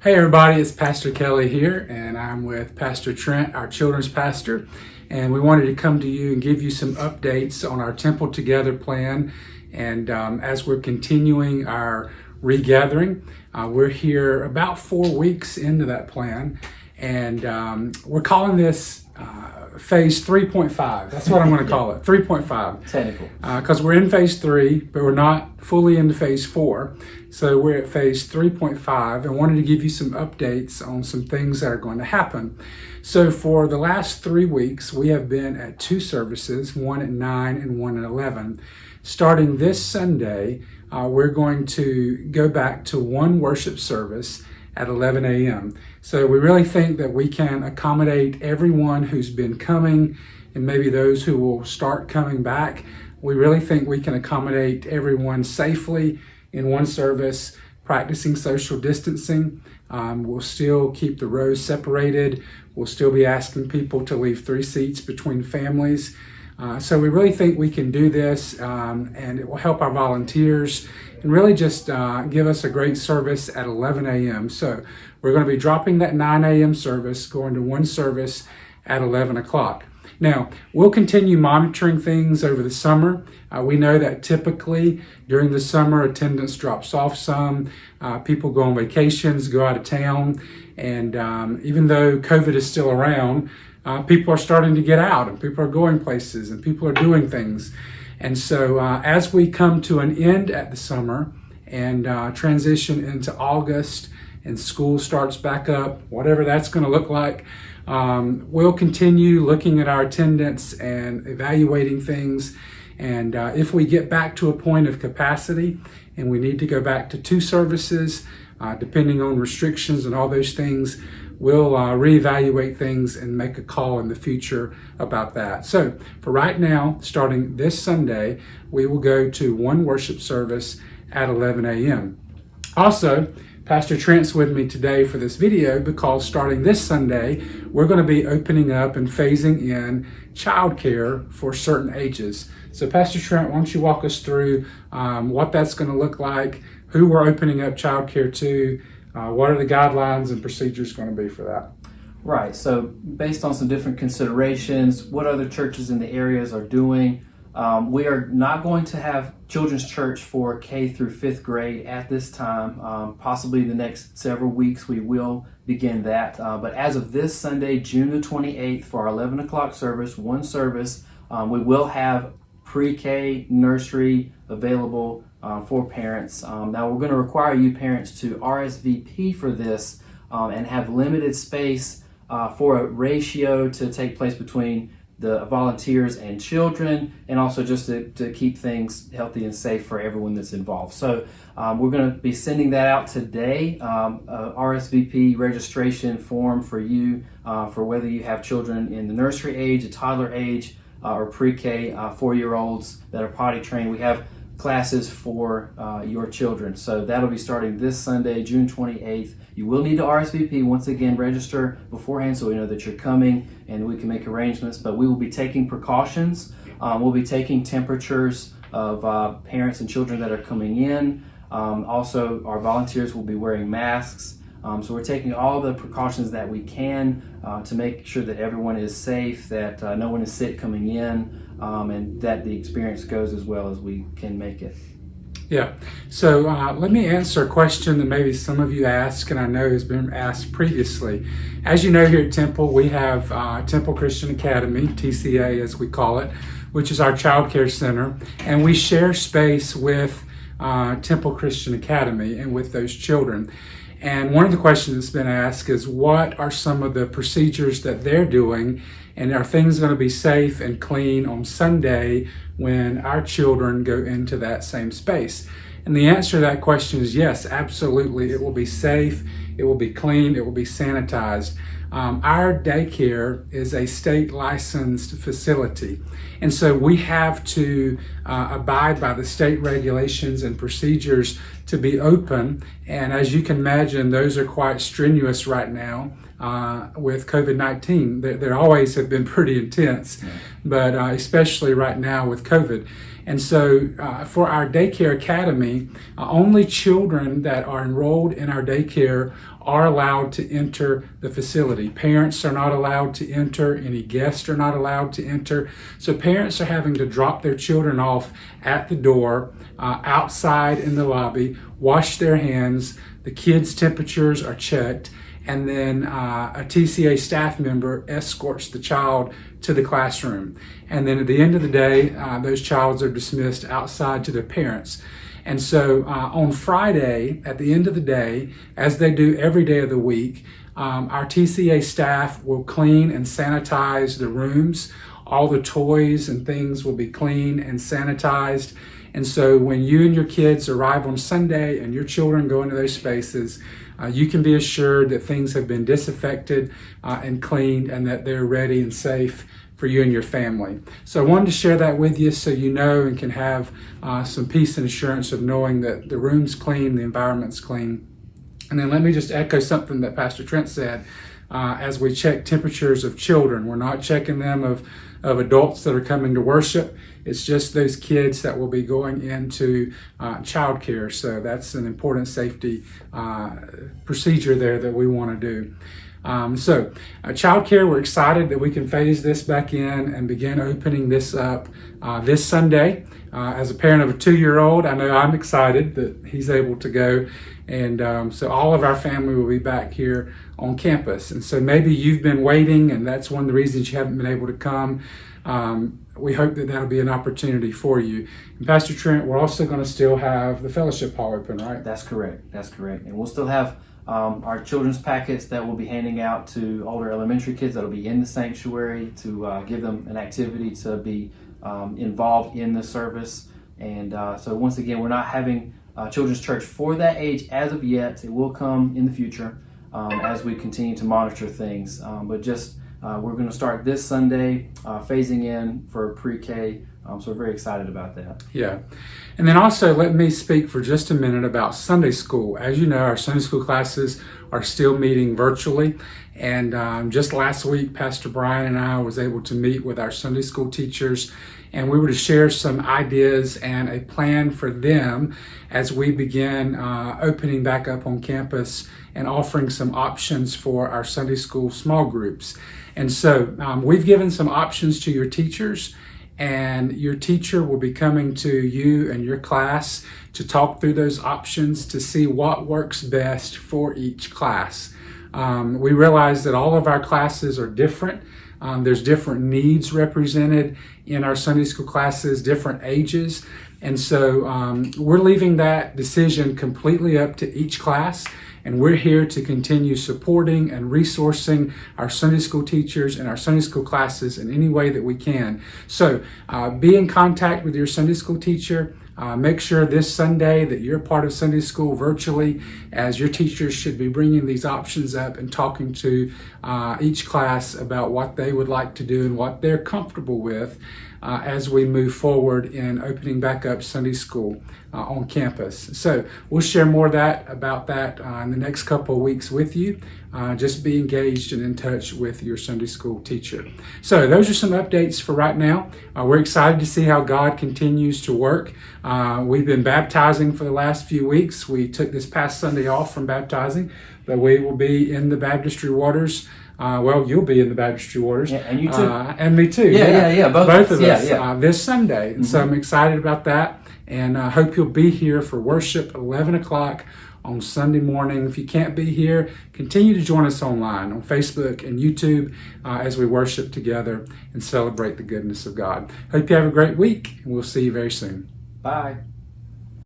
Hey everybody, it's Pastor Kelly here, and I'm with Pastor Trent, our children's pastor, and we wanted to come to you and give you some updates on our Temple Together plan. And as we're continuing our regathering, we're here about 4 weeks into that plan, and we're calling this phase 3.5. That's what I'm going to call it, 3.5. Technical. Because we're in phase 3, but we're not fully into phase 4. So we're at phase 3.5 and wanted to give you some updates on some things that are going to happen. So for the last 3 weeks, we have been at 2 services, one at 9 and one at 11. Starting this Sunday, we're going to go back to one worship service at 11 a.m. So we really think that we can accommodate everyone who's been coming and maybe those who will start coming back. We really think we can accommodate everyone safely in one service, practicing social distancing. We'll still keep the rows separated. We'll still be asking people to leave 3 seats between families. So we really think we can do this, and it will help our volunteers and really just give us a great service at 11 a.m. So we're going to be dropping that 9 a.m. service, going to one service at 11 o'clock. Now, we'll continue monitoring things over the summer. We know that typically during the summer, attendance drops off some. People go on vacations, go out of town, and even though COVID is still around, people are starting to get out, and people are going places, and people are doing things. And so as we come to an end at the summer and transition into August and school starts back up, whatever that's going to look like, we'll continue looking at our attendance and evaluating things. And if we get back to a point of capacity and we need to go back to 2 services, depending on restrictions and all those things, we'll reevaluate things and make a call in the future about that. So for right now, starting this Sunday, we will go to one worship service at 11 a.m. Also, Pastor Trent's with me today for this video because starting this Sunday, we're going to be opening up and phasing in childcare for certain ages. So Pastor Trent, why don't you walk us through what that's going to look like, who we're opening up childcare to, what are the guidelines and procedures going to be for that? Right. So based on some different considerations, what other churches in the areas are doing, we are not going to have children's church for K through 5th grade at this time. Possibly the next several weeks we will begin that. But as of this Sunday, June the 28th, for our 11 o'clock service, one service, we will have pre-K nursery available for parents. Now we're going to require you parents to RSVP for this and have limited space for a ratio to take place between the volunteers and children, and also just to keep things healthy and safe for everyone that's involved. So we're going to be sending that out today, RSVP registration form for you for whether you have children in the nursery age, a toddler age, or pre-K 4-year-olds that are potty trained. We have classes for your children. So that'll be starting this Sunday, June 28th. You will need to RSVP. Once again, register beforehand so we know that you're coming and we can make arrangements. But we will be taking precautions. We'll be taking temperatures of parents and children that are coming in. Also, our volunteers will be wearing masks. So we're taking all the precautions that we can to make sure that everyone is safe, that no one is sick coming in, and that the experience goes as well as we can make it. Yeah. So let me answer a question that maybe some of you ask, and I know has been asked previously. As you know, here at Temple, we have Temple Christian Academy, TCA as we call it, which is our childcare center, and we share space with Temple Christian Academy and with those children. And one of the questions that's been asked is, what are some of the procedures that they're doing, and are things going to be safe and clean on Sunday when our children go into that same space? And the answer to that question is yes, absolutely. It will be safe, it will be clean, it will be sanitized. Our daycare is a state licensed facility, and so we have to abide by the state regulations and procedures to be open. And as you can imagine, those are quite strenuous right now with COVID-19. There always have been pretty intense, but especially right now with COVID. And so for our daycare academy, only children that are enrolled in our daycare are allowed to enter the facility. Parents are not allowed to enter. Any guests are not allowed to enter. So parents are having to drop their children off at the door, outside in the lobby, wash their hands. The kids' temperatures are checked. And then a TCA staff member escorts the child to the classroom. And then at the end of the day, those childs are dismissed outside to their parents. And so on Friday, at the end of the day, as they do every day of the week, our TCA staff will clean and sanitize the rooms. All the toys and things will be clean and sanitized. And so when you and your kids arrive on Sunday and your children go into those spaces, you can be assured that things have been disinfected and cleaned and that they're ready and safe for you and your family. So I wanted to share that with you so you know and can have some peace and assurance of knowing that the room's clean, the environment's clean. And then let me just echo something that Pastor Trent said. As we check temperatures of children, we're not checking them of adults that are coming to worship. It's just those kids that will be going into childcare. So that's an important safety procedure there that we want to do. So childcare, we're excited that we can phase this back in and begin opening this up this Sunday. As a parent of a 2-year-old, I know I'm excited that he's able to go. And so all of our family will be back here on campus. And so maybe you've been waiting and that's one of the reasons you haven't been able to come. We hope that that'll be an opportunity for you. And Pastor Trent, we're also going to still have the fellowship hall open, right? That's correct. That's correct. And we'll still have our children's packets that we'll be handing out to older elementary kids that'll be in the sanctuary to give them an activity to be involved in the service. And so once again, we're not having children's church for that age as of yet. It will come in the future as we continue to monitor things. But just we're going to start this Sunday, phasing in for pre-K. So we're very excited about that. Yeah. And then also let me speak for just a minute about Sunday school. As you know, our Sunday school classes are still meeting virtually. And just last week, Pastor Brian and I was able to meet with our Sunday school teachers, and we were to share some ideas and a plan for them as we begin opening back up on campus and offering some options for our Sunday school small groups. And so we've given some options to your teachers, and your teacher will be coming to you and your class to talk through those options to see what works best for each class. We realize that all of our classes are different. There's different needs represented in our Sunday school classes, different ages. And so we're leaving that decision completely up to each class. And we're here to continue supporting and resourcing our Sunday school teachers and our Sunday school classes in any way that we can. So be in contact with your Sunday school teacher. Make sure this Sunday that you're part of Sunday school virtually, as your teachers should be bringing these options up and talking to each class about what they would like to do and what they're comfortable with as we move forward in opening back up Sunday school on campus. So we'll share more about that in the next couple of weeks with you. Just be engaged and in touch with your Sunday school teacher. So those are some updates for right now. We're excited to see how God continues to work. We've been baptizing for the last few weeks. We took this past Sunday off from baptizing, but we will be in the baptistry waters. Well, you'll be in the baptistry waters. Yeah, and you too. And me too. Yeah. Both of us Yeah. this Sunday. And so I'm excited about that. And I hope you'll be here for worship at 11 o'clock on Sunday morning. If you can't be here, continue to join us online on Facebook and YouTube as we worship together and celebrate the goodness of God. Hope you have a great week, and we'll see you very soon. Bye.